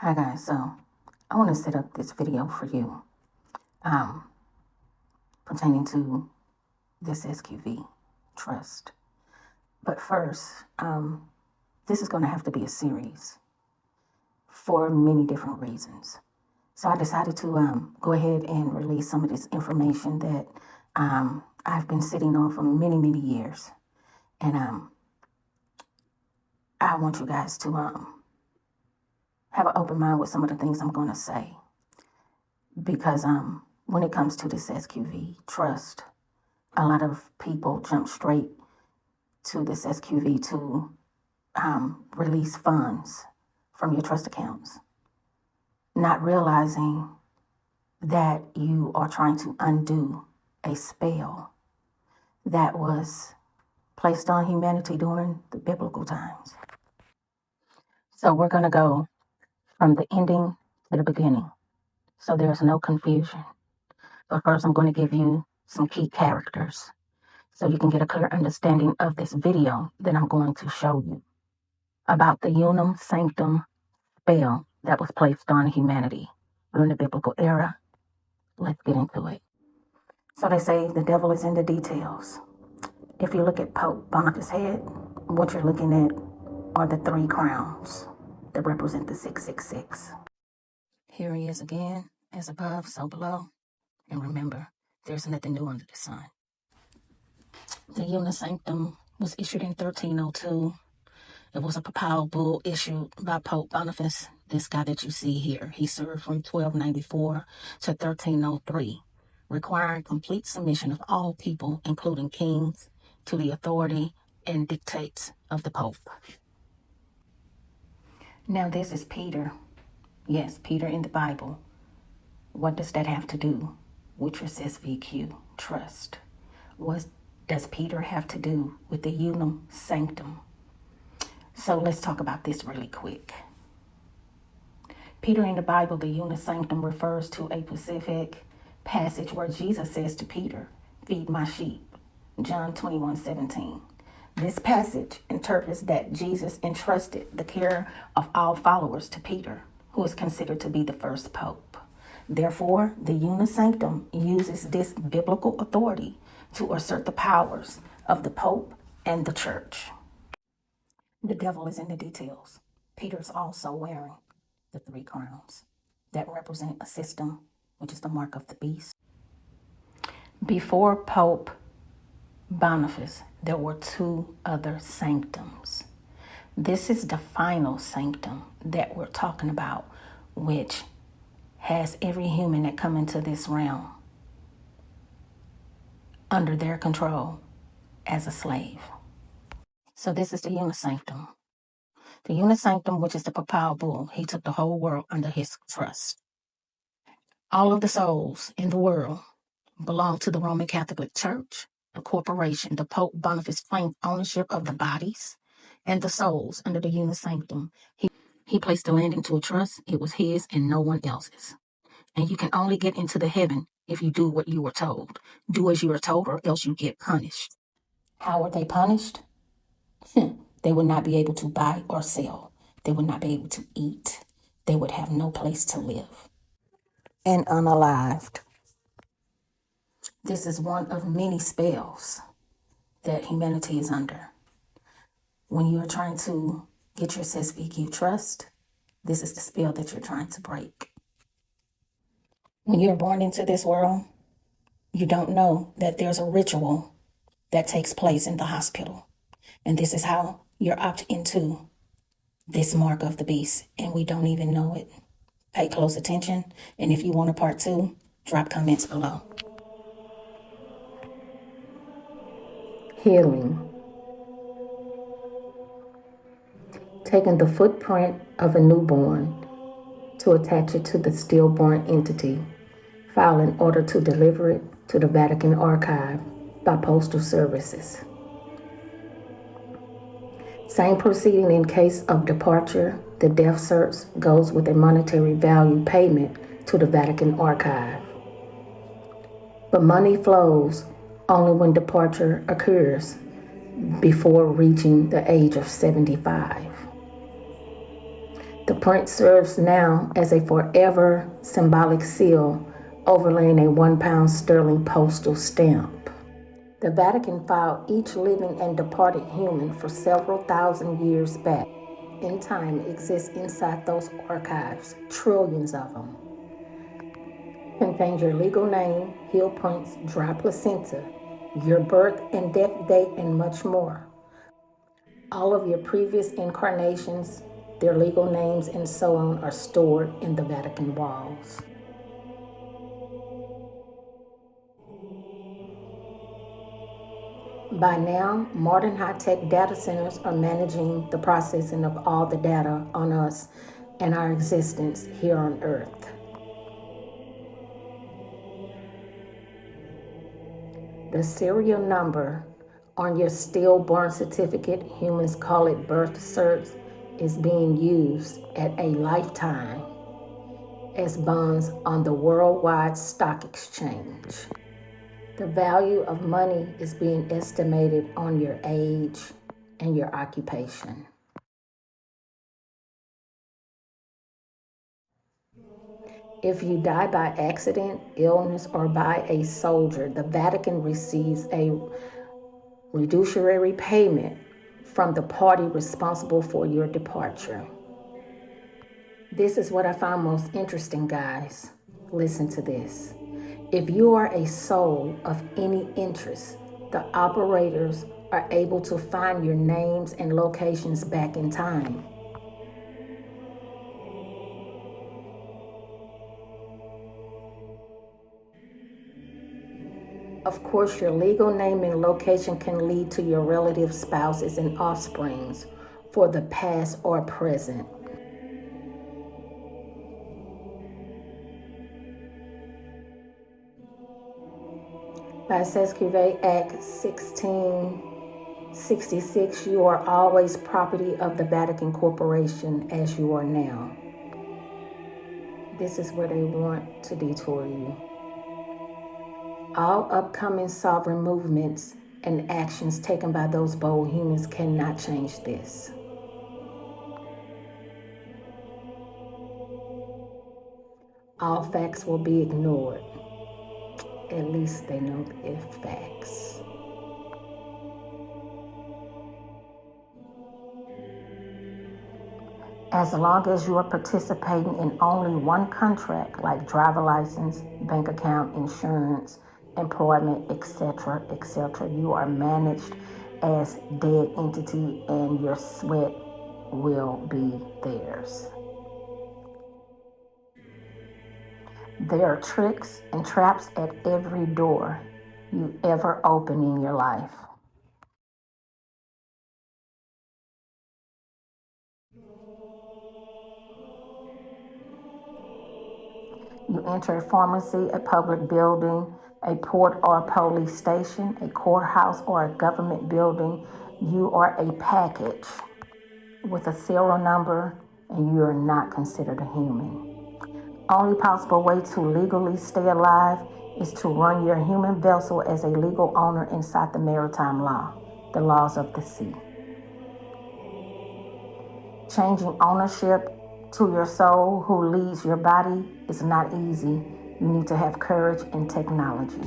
Hi guys, so I want to set up this video for you pertaining to this SQV trust. But first, this is going to have to be a series for many different reasons. So I decided to go ahead and release some of this information that I've been sitting on for many, many years. And I want you guys to have an open mind with some of the things I'm going to say. Because when it comes to this SQV trust, a lot of people jump straight to this SQV to release funds from your trust accounts, not realizing that you are trying to undo a spell that was placed on humanity during the biblical times. So we're going to go from the ending to the beginning, so there's no confusion. But first, I'm going to give you some key characters so you can get a clear understanding of this video that I'm going to show you about the Unam Sanctum Spell that was placed on humanity during the biblical era. Let's get into it. So they say the devil is in the details. If you look at Pope Boniface's head, what you're looking at are the 3 crowns that represent the 666. Here he is again, as above, so below. And remember, there's nothing new under the sun. The Unam Sanctum was issued in 1302. It was a papal bull issued by Pope Boniface, this guy that you see here. He served from 1294 to 1303, requiring complete submission of all people, including kings, to the authority and dictates of the Pope. Now this is Peter. Yes, Peter in the Bible. What does that have to do with your SVQ trust? What does Peter have to do with the Unam Sanctum? So let's talk about this really quick. Peter in the Bible, the Unam Sanctum refers to a specific passage where Jesus says to Peter, "Feed my sheep," John 21:17. This passage interprets that Jesus entrusted the care of all followers to Peter, who is considered to be the first pope. Therefore, the Unam Sanctum uses this biblical authority to assert the powers of the Pope and the Church. The devil is in the details. Peter's also wearing the 3 crowns that represent a system, which is the mark of the beast. Before Pope Boniface, there were 2 other sanctums. This is the final sanctum that we're talking about, which has every human that come into this realm under their control as a slave. So this is the Unam Sanctum. The Unam Sanctum, which is the papal bull, he took the whole world under his trust. All of the souls in the world belong to the Roman Catholic Church, the corporation. The Pope Boniface claimed ownership of the bodies and the souls under the Unam Sanctum. He placed the land into a trust. It was his and no one else's. And you can only get into the heaven if you do what you were told. Do as you were told, or else you get punished. How were they punished? They would not be able to buy or sell. They would not be able to eat. They would have no place to live. And unalived. This is one of many spells that humanity is under. When you are trying to get your SVQ trust, this is the spell that you're trying to break. When you're born into this world, you don't know that there's a ritual that takes place in the hospital. And this is how you're opted into this mark of the beast. And we don't even know it. Pay close attention. And if you want a part 2, drop comments below. Healing. Taking the footprint of a newborn to attach it to the stillborn entity, file in order to deliver it to the Vatican archive by postal services. Same proceeding in case of departure. The death cert goes with a monetary value payment to the Vatican archive. But money flows only when departure occurs before reaching the age of 75. The print serves now as a forever symbolic seal overlaying a £1 sterling postal stamp. The Vatican filed each living and departed human for several thousand years back in time exists inside those archives, trillions of them. Contains your legal name, heel prints, dry placenta, your birth and death date, and much more. All of your previous incarnations, their legal names, and so on are stored in the Vatican walls. By now, modern high-tech data centers are managing the processing of all the data on us and our existence here on Earth. The serial number on your stillborn certificate, humans call it birth certs, is being used at a lifetime as bonds on the worldwide stock exchange. The value of money is being estimated on your age and your occupation. If you die by accident, illness, or by a soldier, the Vatican receives a fiduciary payment from the party responsible for your departure. This is what I found most interesting, guys. Listen to this. If you are a soul of any interest, the operators are able to find your names and locations back in time. Of course, your legal name and location can lead to your relatives, spouses, and offsprings for the past or present. By CESTUI QUE VIE Act 1666, you are always property of the Vatican Corporation as you are now. This is where they want to detour you. All upcoming sovereign movements and actions taken by those bold humans cannot change this. All facts will be ignored. At least they know the facts. As long as you are participating in only one contract, like driver license, bank account, insurance, employment, etc., you are managed as dead entity and your sweat will be theirs. There are tricks and traps at every door you ever open in your life. You enter a pharmacy, a public building, a port or a police station, a courthouse or a government building. You are a package with a serial number and you are not considered a human. Only possible way to legally stay alive is to run your human vessel as a legal owner inside the maritime law, the laws of the sea. Changing ownership to your soul who leads your body is not easy. You need to have courage and technology.